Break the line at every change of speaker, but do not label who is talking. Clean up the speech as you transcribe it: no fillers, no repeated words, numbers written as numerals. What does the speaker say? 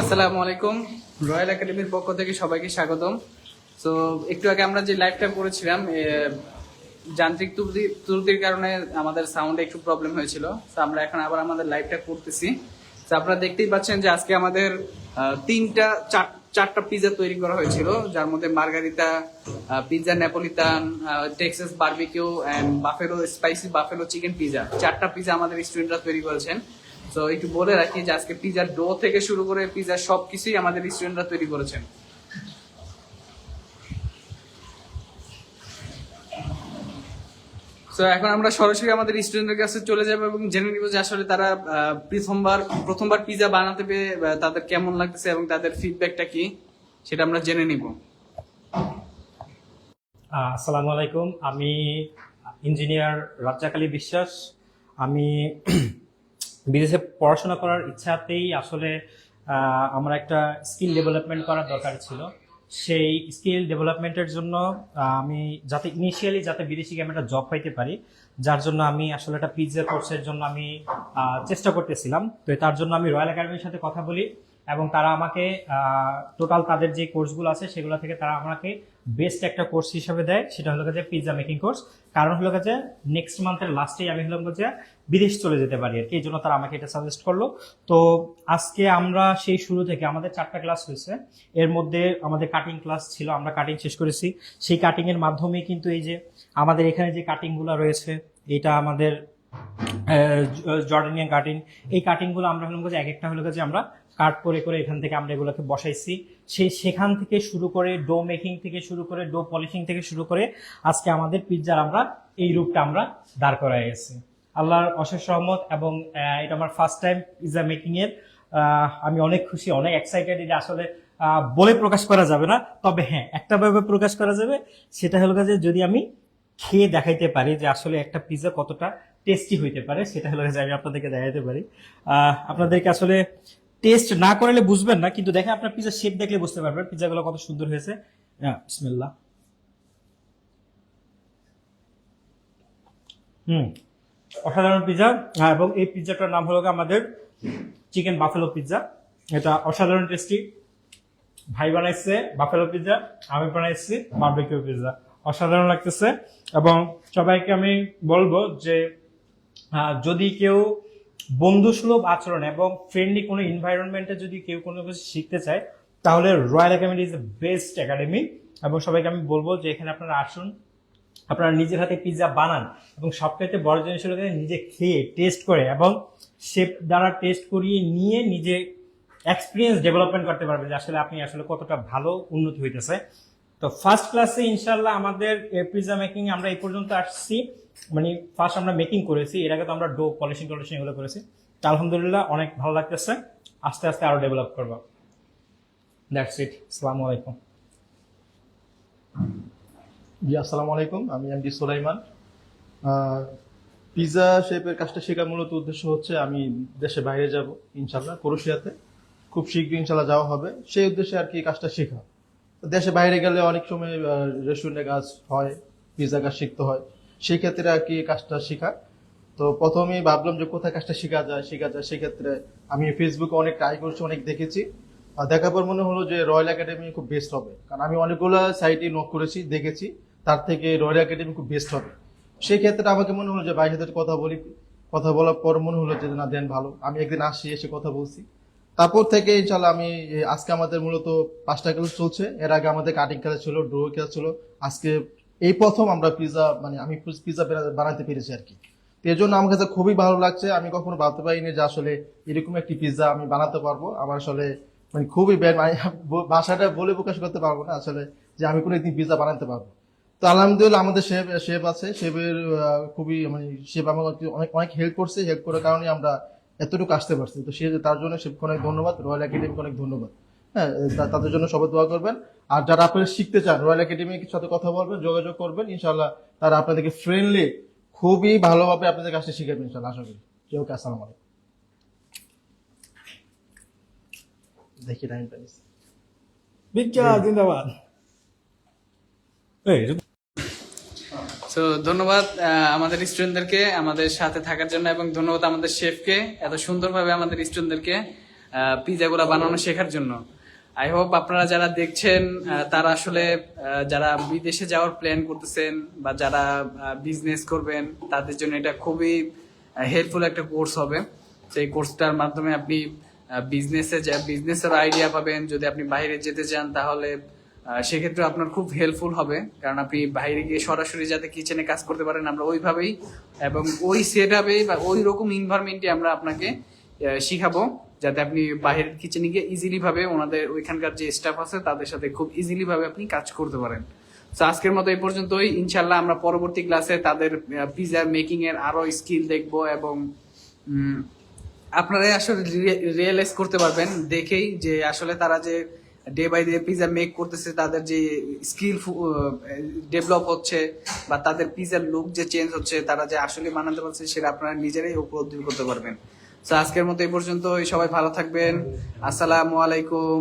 আসসালামু আলাইকুম। রয়্যাল একাডেমির পক্ষ থেকে সবাইকে স্বাগতম। তো একটু আগে আমরা যে লাইভটা করেছিলাম, যান্ত্রিক ত্রুটির কারণে আমাদের সাউন্ডে একটু প্রবলেম হয়েছিল। তো আমরা এখন আবার আমাদের লাইভটা করতেছি। তো আপনারা দেখতেই পাচ্ছেন যে আজকে আমাদের চারটা পিৎজা তৈরি করা হয়েছিল, যার মধ্যে margherita pizza, Neapolitan, Texas barbecue and buffalo spicy buffalo chicken pizza. চারটা পিৎজা আমাদের স্টুডেন্টরা তৈরি করেছেন। তো একটু বলে রাখি যে আজকে পিৎজার ডো থেকে শুরু করে পিৎজার সবকিছুই আমাদের স্টুডেন্টরা তৈরি করেছেন। তো এখন আমরা সরাসরি আমাদের স্টুডেন্টের কাছে চলে যাবো এবং জেনে নিব যে আসলে তারা প্রথমবার পিৎজা বানাতে পেরে তাদের কেমন লাগতেছে এবং তাদের ফিডব্যাকটা কি, সেটা আমরা জেনে নিব।
আসসালামু আলাইকুম। আমি ইঞ্জিনিয়ার রাজ্জাক আলী বিশ্বাস। আমি বিদেশে পড়াশোনা করার ইচ্ছাতেই আসলে আমার একটা স্কিল ডেভেলপমেন্ট করার দরকার ছিল। সেই স্কিল ডেভেলপমেন্টের জন্য আমি যাতে বিদেশি গিয়ে আমি একটা জব পাইতে পারি, যার জন্য আমি আসলে একটা পিৎজা কোর্সের জন্য আমি চেষ্টা করতেছিলাম। তো তার জন্য আমি রয়্যাল একাডেমির সাথে কথা বলি এবং তারা আমাকে টোটাল তাদের যে কোর্সগুলো আছে সেগুলো থেকে তারা আমাকে বেস্ট একটা কোর্স হিসেবে দেয়, সেটা হলো যে পিৎজা মেকিং কোর্স। কারণ হলো যে নেক্সট মান্থের লাস্টেই আমি হলাম যে বিদেশ চলে যেতে পারি আর কি, এই জন্য তারা আমাকে এটা সাজেস্ট করলো। তো আজকে আমরা সেই শুরু থেকে আমাদের 4টা ক্লাস হয়েছে, এর মধ্যে আমাদের কাটিং ক্লাস ছিল, আমরা কাটিং শেষ করেছি। সেই কাটিং এর মাধ্যমে কিন্তু এই যে আমাদের এখানে যে কাটিংগুলো রয়েছে, এটা আমাদের জর্ডানিয়ান কাটিং। এই কাটিংগুলো আমরা হলাম যে এক একটা হলো যে আমরা কাট করে করে এখান থেকে আমরা এগুলোকে বসাইছি। সেখান থেকে শুরু করে ডো মেকিং থেকে শুরু করে ডো পলিশিং থেকে শুরু করে আজকে আমাদের পিৎজার আমরা এই রূপটা আমরা দাঁড় করাই গেছি। আল্লাহর অশেষ রহমত। এবং এটা আমার ফার্স্ট টাইম পিৎজা মেকিং এর। আমি অনেক খুশি, অনেক এক্সাইটেড। এটা আসলে বলে প্রকাশ করা যাবে না, তবে হ্যাঁ একটা ভাবে প্রকাশ করা যাবে, সেটা হলো যে যদি আমি খেয়ে দেখাইতে পারি যে আসলে একটা পিৎজা কতটা টেস্টি হইতে পারে, সেটা হলো যে আমি আপনাদেরকে দেখাইতে পারি। আপনাদেরকে আসলে টেস্ট না করলে বুঝবেন না, কিন্তু দেখেন আপনার পিৎজা শেপ দেখলে বুঝতে পারবেন পিৎজাগুলো কত সুন্দর হয়েছে। বিসমিল্লাহ। অসাধারণ পিৎজা। এবং এই পিৎজাটার নাম হলো আমাদের চিকেন বাফেলো পিৎজা। এটা অসাধারণ টেস্টি। ভাই বানাইছে বাফেলো পিৎজা, আমি বানাইছি বারবিকিউ পিৎজা। অসাধারণ লাগতেছে। এবং সবাইকে আমি বলবো যে যদি কেউ বন্ধুসুলভ আচরণ এবং ফ্রেন্ডলি কোনো এনভায়রনমেন্টে যদি কেউ কোনো কিছু শিখতে চায়, তাহলে royal academy is the best academy. এবং সবাইকে আমি বলবো যে এখানে আপনারা আসুন, আপনারা নিজের হাতে পিৎজা বানান এবং সবচাইতে বড় জিনিস হলো নিজে খেয়ে টেস্ট করে এবং শেফ দ্বারা টেস্ট করিয়ে নিয়ে নিজে এক্সপিরিয়েন্স ডেভেলপমেন্ট করতে পারবেন যে আসলে আপনি আসলে কতটা ভালো উন্নতি হইতেছে। তো ফার্স্ট ক্লাসে ইনশাল্লাহ আমাদের পিৎজা মেকিং আমরা এই পর্যন্ত আসছি, মানে ফার্স্ট আমরা মেকিং করেছি, এর আগে তো আমরা ডো পলিশিং এগুলো করেছি। তো আলহামদুলিল্লাহ অনেক ভালো লাগতেছে, আস্তে আস্তে আরো ডেভেলপ করবো। That's it. আসসালামু আলাইকুম।
জি আসসালামু আলাইকুম, আমি এমডি সুলাইমান। পিৎজা শেপের কাজটা শেখার মূলত উদ্দেশ্য হচ্ছে আমি দেশে বাইরে যাব ইনশাল্লাহ, ক্রোয়েশিয়াতে খুব শীঘ্রই ইনশাল্লাহ যাওয়া হবে, সেই উদ্দেশ্যে আর কি কাজটা শেখা। দেশে বাইরে গেলে অনেক সময় রেস্টুরেন্টে কাজ হয়, পিৎজা কাজ শিখতে হয়, সেই ক্ষেত্রে আর কি কাজটা শেখা। তো প্রথমেই ভাবলাম যে কোথায় কাজটা শেখা যায়। সেক্ষেত্রে আমি ফেসবুকে অনেক ট্রাই করছি, অনেক দেখেছি। দেখার পর মনে হলো যে রয়্যাল একাডেমি খুব বেস্ট হবে, কারণ আমি অনেকগুলো সাইটে নক করেছি, দেখেছি, তার থেকে রয়্যাল একাডেমি খুব বেস্ট হবে। সেই ক্ষেত্রে আমাকে মনে হলো যে ভাইয়ের সাথে কথা বলার পর মনে হলো যে না দেন ভালো, আমি একদিন আসি, এসে কথা বলছি। তারপর থেকে ইনশাল্লাহ আমি আজকে আমাদের মূলত 5টা ক্লাস চলছে। এর আগে আমাদের কাটিং ক্লাস ছিল, ড্রো ক্লাস ছিল। আজকে এই প্রথম আমরা পিৎজা আমি পিৎজা বানাতে পেরেছি আর কি। তো এর জন্য আমার কাছে খুবই ভালো লাগছে। আমি কখনো ভাবতে পারিনি যে আসলে এরকম একটি পিৎজা আমি বানাতে পারবো। আমার আসলে খুবই ভাষাটা বলে প্রকাশ করতে পারবো না আসলে যে আমি কোনো একদিন পিৎজা বানাতে পারবো। তো আলহামদুলিল্লাহ আমাদের শেফ আছে, শেফের খুবই শেফ আমাকে অনেক অনেক হেল্প করছে। হেল্প করার কারণে আমরা এতটুকু আসতে পারছি। তো তার জন্য শেফকে অনেক ধন্যবাদ, রয়্যাল একাডেমিকে অনেক ধন্যবাদ। হ্যাঁ, তাদের জন্য সবাই দোয়া করবেন। আর যারা আপনারা শিখতে চান, রয়্যাল একাডেমির সাথে কথা বলবেন, যোগাযোগ করবেন, ইনশাল্লাহ তারা আপনাদেরকে ফ্রেন্ডলি খুবই ভালোভাবে আপনাদের কাজটা শিখাবেন ইনশাল্লাহ, আশা করি। ওকে, আসসালামু আলাইকুম। দেখি টাইম পাইস।
পিৎজা জিন্দাবাদ।
তো ধন্যবাদ আমাদের স্টুডেন্টদেরকে আমাদের সাথে থাকার জন্য, এবং ধন্যবাদ আমাদের শেফকে এত সুন্দরভাবে আমাদের স্টুডেন্টদেরকে পিৎজাগুলো বানানো শেখার জন্য। আই হোপ আপনারা যারা দেখছেন তারা আসলে যারা বিদেশে যাওয়ার প্ল্যান করতেছেন বা যারা বিজনেস করবেন তাদের জন্য এটা খুবই হেল্পফুল একটা কোর্স হবে। সেই কোর্সটার মাধ্যমে আপনি বিজনেসের আইডিয়া পাবেন। যদি আপনি বাইরে যেতে চান তাহলে সেক্ষেত্রে আপনার খুব হেল্পফুল হবে, কারণ আপনি বাইরে গিয়ে সরাসরি যাতে কিচেনে কাজ করতে পারেন আমরা ওইভাবেই এবং ওই সেট আপে বা ওই রকম ইনভারমেন্টে আমরা আপনাকে শিখাবো, যাতে আপনি বাইরের কিচেনে গিয়ে ইজিলি ভাবে ওনাদের ওইখানকার যে স্টাফ আছে তাদের সাথে খুব ইজিলি ভাবে আপনি কাজ করতে পারেন। তো আজকের মতো এই পর্যন্তই। ইনশাল্লাহ আমরা পরবর্তী ক্লাসে তাদের পিৎজা মেকিং এর আরো স্কিল দেখবো এবং আপনারা আসলে রিয়েলাইজ করতে পারবেন দেখেই যে আসলে তারা যে day by day pizza make করতেছে, তাদের যে স্কিল ডেভেলপ হচ্ছে বা তাদের পিৎজার লুক যে চেঞ্জ হচ্ছে, তারা যে আসলে বানাতে পারছে সেটা আপনারা নিজেরাই উপলব্ধি করতে পারবেন। তো আজকের মতো এই পর্যন্ত, সবাই ভালো থাকবেন। আসসালামু আলাইকুম।